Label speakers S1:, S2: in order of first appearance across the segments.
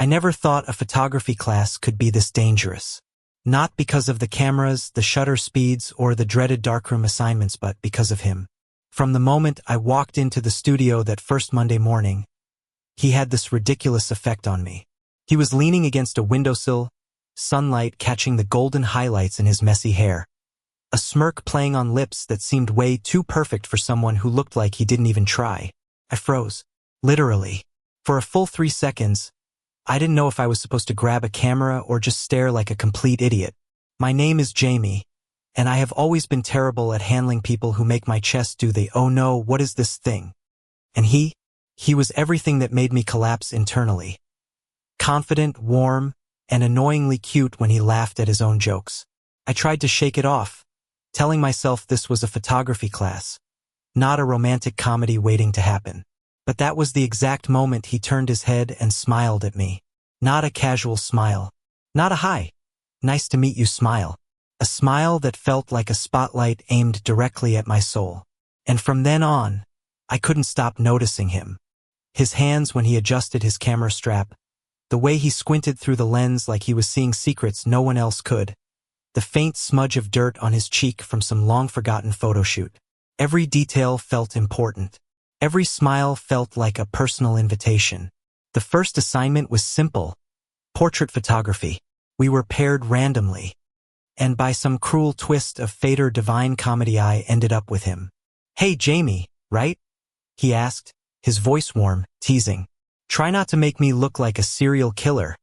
S1: never thought a photography class could be this dangerous. Not because of the cameras, the shutter speeds, or the dreaded darkroom assignments, but because of him. From the moment I walked into the studio that first Monday morning, he had this ridiculous effect on me. He was leaning against a windowsill, sunlight catching the golden highlights in his messy hair. A smirk playing on lips that seemed way too perfect for someone who looked like he didn't even try. I froze. Literally. For a full 3 seconds, I didn't know if I was supposed to grab a camera or just stare like a complete idiot. My name is Jamie, and I have always been terrible at handling people who make my chest do the "oh no, what is this thing?" And he was everything that made me collapse internally. Confident, warm, and annoyingly cute when he laughed at his own jokes. I tried to shake it off, telling myself this was a photography class, not a romantic comedy waiting to happen. But that was the exact moment he turned his head and smiled at me. Not a casual smile. Not a "hi, nice to meet you" smile. A smile that felt like a spotlight aimed directly at my soul. And from then on, I couldn't stop noticing him. His hands when he adjusted his camera strap, the way he squinted through the lens like he was seeing secrets no one else could, the faint smudge of dirt on his cheek from some long-forgotten photo shoot. Every detail felt important. Every smile felt like a personal invitation. The first assignment was simple: portrait photography. We were paired randomly. And by some cruel twist of fate or divine comedy, I ended up with him. "Hey, Jamie, right?" he asked, his voice warm, teasing. "Try not to make me look like a serial killer,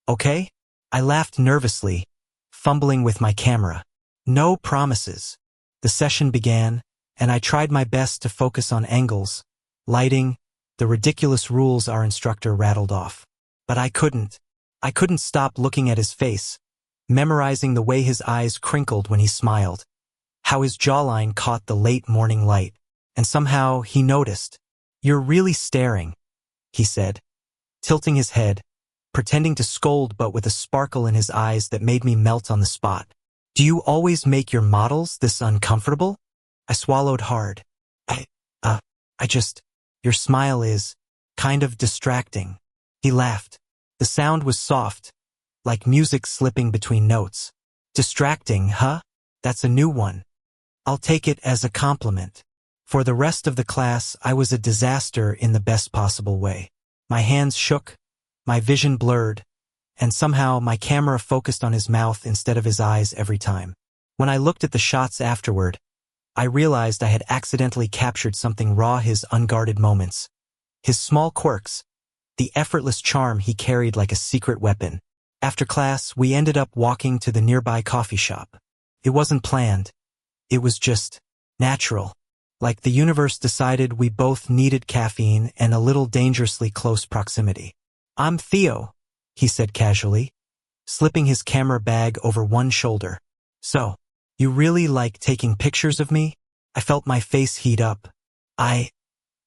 S1: okay?" I laughed nervously, fumbling with my camera. No promises. The session began, and I tried my best to focus on angles, lighting, the ridiculous rules our instructor rattled off. But I couldn't stop looking at his face, memorizing the way his eyes crinkled when he smiled, how his jawline caught the late morning light, and somehow he noticed. "You're really staring," he said, tilting his head, pretending to scold but with a sparkle in his eyes that made me melt on the spot. "Do you always make your models this uncomfortable?" I swallowed hard. Your smile is kind of distracting." He laughed. The sound was soft, like music slipping between notes. "Distracting, huh? That's a new one. I'll take it as a compliment." For the rest of the class, I was a disaster in the best possible way. My hands shook, my vision blurred, and somehow my camera focused on his mouth instead of his eyes every time. When I looked at the shots afterward, I realized I had accidentally captured something raw: his unguarded moments, his small quirks, the effortless charm he carried like a secret weapon. After class, we ended up walking to the nearby coffee shop. It wasn't planned. It was just natural. Like the universe decided we both needed caffeine and a little dangerously close proximity. "I'm Theo," he said casually, slipping his camera bag over one shoulder. "So, you really like taking pictures of me?" I felt my face heat up. I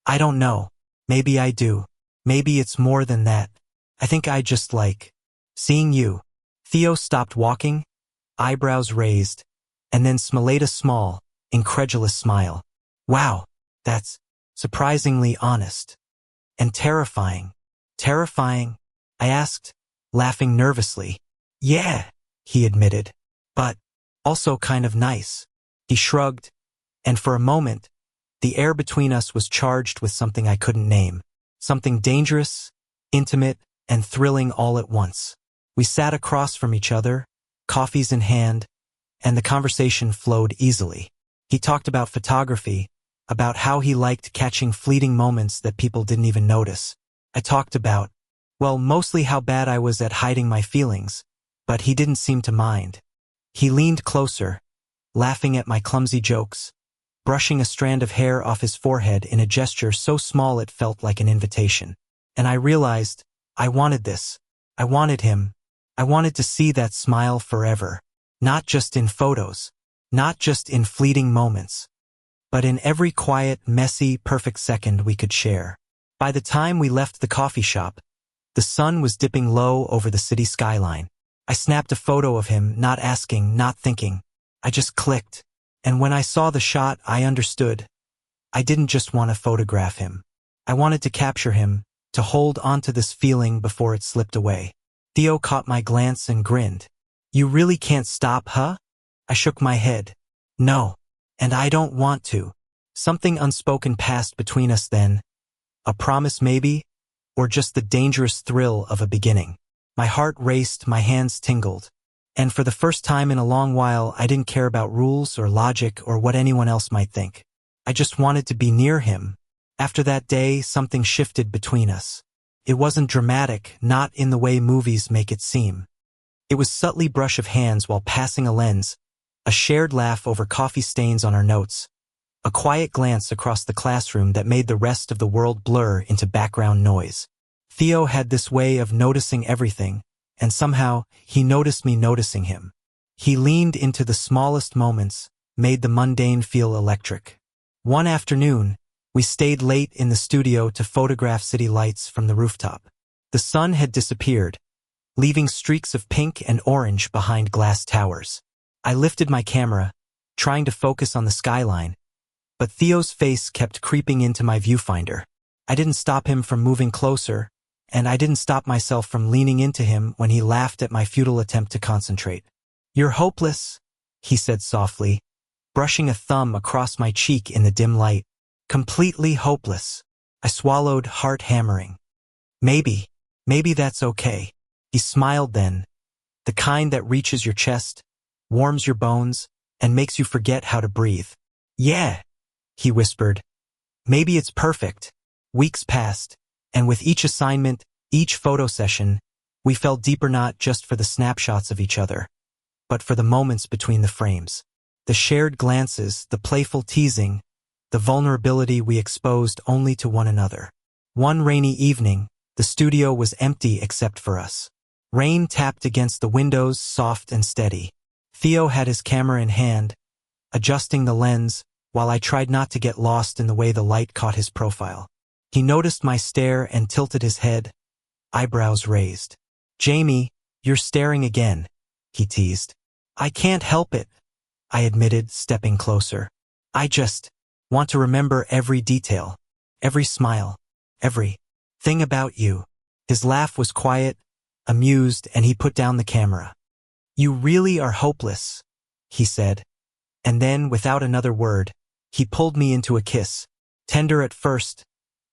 S1: don't know. Maybe I do. Maybe it's more than that. I think I just like seeing you." Theo stopped walking, eyebrows raised, and then smiled a small, incredulous smile. "Wow, that's surprisingly honest. And terrifying." "Terrifying?" I asked, laughing nervously. "Yeah," he admitted. "But also kind of nice." He shrugged, and for a moment, the air between us was charged with something I couldn't name. Something dangerous, intimate, and thrilling all at once. We sat across from each other, coffees in hand, and the conversation flowed easily. He talked about photography, about how he liked catching fleeting moments that people didn't even notice. I talked about, well, mostly how bad I was at hiding my feelings, but he didn't seem to mind. He leaned closer, laughing at my clumsy jokes, brushing a strand of hair off his forehead in a gesture so small it felt like an invitation. And I realized, I wanted this. I wanted him. I wanted to see that smile forever. Not just in photos. Not just in fleeting moments. But in every quiet, messy, perfect second we could share. By the time we left the coffee shop, the sun was dipping low over the city skyline. I snapped a photo of him, not asking, not thinking. I just clicked. And when I saw the shot, I understood. I didn't just want to photograph him. I wanted to capture him, to hold onto this feeling before it slipped away. Theo caught my glance and grinned. You really can't stop, huh? I shook my head. No. And I don't want to. Something unspoken passed between us then. A promise maybe, or just the dangerous thrill of a beginning. My heart raced, my hands tingled. And for the first time in a long while, I didn't care about rules or logic or what anyone else might think. I just wanted to be near him. After that day, something shifted between us. It wasn't dramatic, not in the way movies make it seem. It was subtly brush of hands while passing a lens, a shared laugh over coffee stains on our notes, a quiet glance across the classroom that made the rest of the world blur into background noise. Theo had this way of noticing everything, and somehow, he noticed me noticing him. He leaned into the smallest moments, made the mundane feel electric. One afternoon, we stayed late in the studio to photograph city lights from the rooftop. The sun had disappeared, leaving streaks of pink and orange behind glass towers. I lifted my camera, trying to focus on the skyline, but Theo's face kept creeping into my viewfinder. I didn't stop him from moving closer, and I didn't stop myself from leaning into him when he laughed at my futile attempt to concentrate. You're hopeless, he said softly, brushing a thumb across my cheek in the dim light. Completely hopeless. I swallowed, heart hammering. Maybe that's okay. He smiled then, the kind that reaches your chest, warms your bones, and makes you forget how to breathe. Yeah, he whispered. Maybe it's perfect. Weeks passed, and with each assignment, each photo session, we fell deeper not just for the snapshots of each other, but for the moments between the frames. The shared glances, the playful teasing, the vulnerability we exposed only to one another. One rainy evening, the studio was empty except for us. Rain tapped against the windows, soft and steady. Theo had his camera in hand, adjusting the lens, while I tried not to get lost in the way the light caught his profile. He noticed my stare and tilted his head, eyebrows raised. Jamie, you're staring again, he teased. I can't help it, I admitted, stepping closer. I just want to remember every detail, every smile, every thing about you. His laugh was quiet, amused, and he put down the camera. You really are hopeless, he said. And then, without another word, he pulled me into a kiss, tender at first,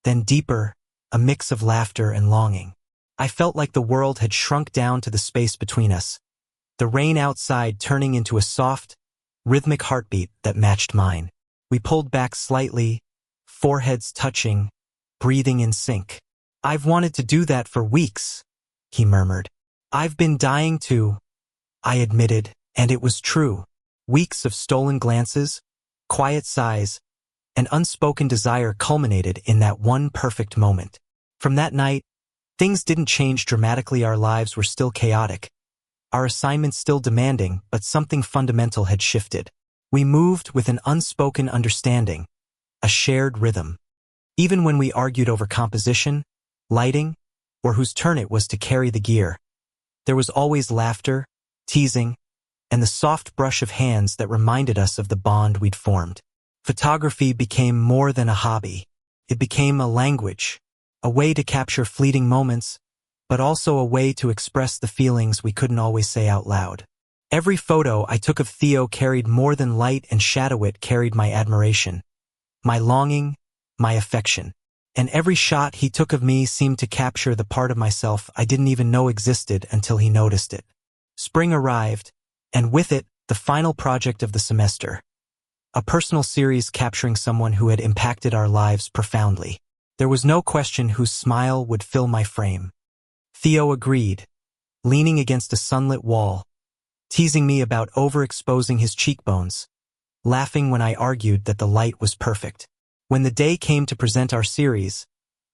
S1: then deeper, a mix of laughter and longing. I felt like the world had shrunk down to the space between us, the rain outside turning into a soft, rhythmic heartbeat that matched mine. We pulled back slightly, foreheads touching, breathing in sync. I've wanted to do that for weeks, he murmured. I've been dying to, I admitted, and it was true. Weeks of stolen glances, quiet sighs, and unspoken desire culminated in that one perfect moment. From that night, things didn't change dramatically. Our lives were still chaotic, our assignments still demanding, but something fundamental had shifted. We moved with an unspoken understanding, a shared rhythm. Even when we argued over composition, lighting, or whose turn it was to carry the gear, there was always laughter, teasing, and the soft brush of hands that reminded us of the bond we'd formed. Photography became more than a hobby. It became a language, a way to capture fleeting moments, but also a way to express the feelings we couldn't always say out loud. Every photo I took of Theo carried more than light and shadow. It carried my admiration, my longing, my affection. And every shot he took of me seemed to capture the part of myself I didn't even know existed until he noticed it. Spring arrived, and with it, the final project of the semester. A personal series capturing someone who had impacted our lives profoundly. There was no question whose smile would fill my frame. Theo agreed, leaning against a sunlit wall, teasing me about overexposing his cheekbones, laughing when I argued that the light was perfect. When the day came to present our series,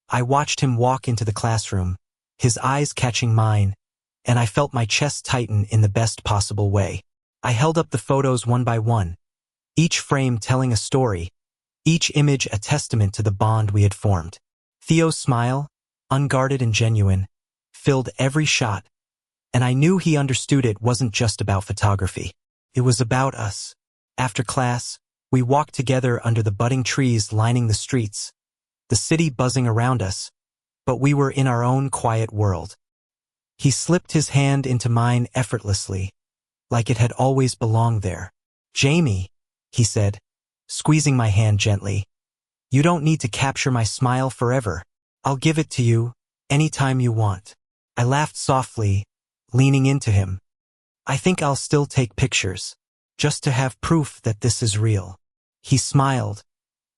S1: I watched him walk into the classroom, his eyes catching mine, and I felt my chest tighten in the best possible way. I held up the photos one by one, each frame telling a story, each image a testament to the bond we had formed. Theo's smile, unguarded and genuine, filled every shot, and I knew he understood it wasn't just about photography. It was about us. After class, we walked together under the budding trees lining the streets, the city buzzing around us, but we were in our own quiet world. He slipped his hand into mine effortlessly, like it had always belonged there. "Jamie," he said, squeezing my hand gently, "you don't need to capture my smile forever. I'll give it to you, anytime you want." I laughed softly, leaning into him. "I think I'll still take pictures, just to have proof that this is real." He smiled,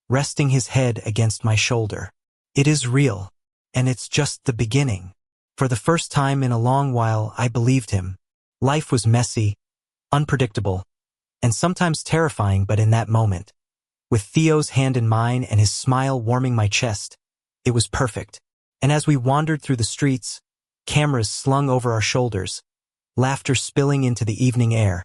S1: resting his head against my shoulder. "It is real, and it's just the beginning." For the first time in a long while, I believed him. Life was messy, unpredictable, and sometimes terrifying, but in that moment, with Theo's hand in mine and his smile warming my chest, it was perfect. And as we wandered through the streets, cameras slung over our shoulders, laughter spilling into the evening air,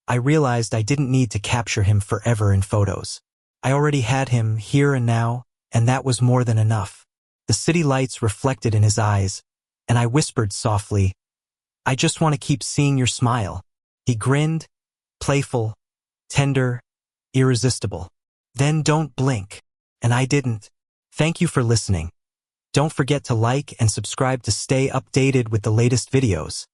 S1: I realized I didn't need to capture him forever in photos. I already had him here and now, and that was more than enough. The city lights reflected in his eyes, and I whispered softly, "I just want to keep seeing your smile." He grinned, playful, tender, irresistible. "Then don't blink." And I didn't. Thank you for listening. Don't forget to like and subscribe to stay updated with the latest videos.